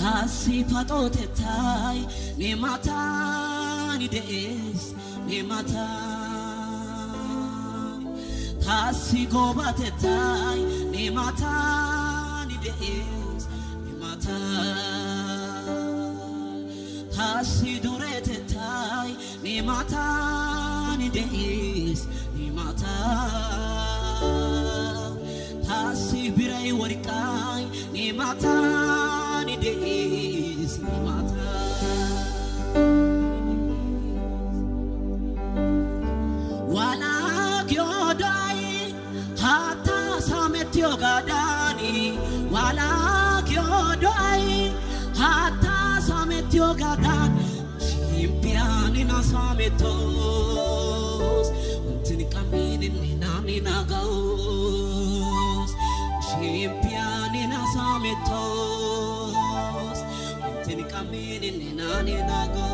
Hasi patote tai ne mata ni des ne mata Hasi gobate tai ne mata ni des ne mata Hasi durete tai ne mata ni des ne mata Hasi birai warikai ne mata ni des ni mata Wala gyodai hata sametio gadani Wala gyodai hata sametio gadan Chimpiani na sametos Untini kamini ni nani nagaos Chimpiani na sametos Untini kamini ni nani nagaos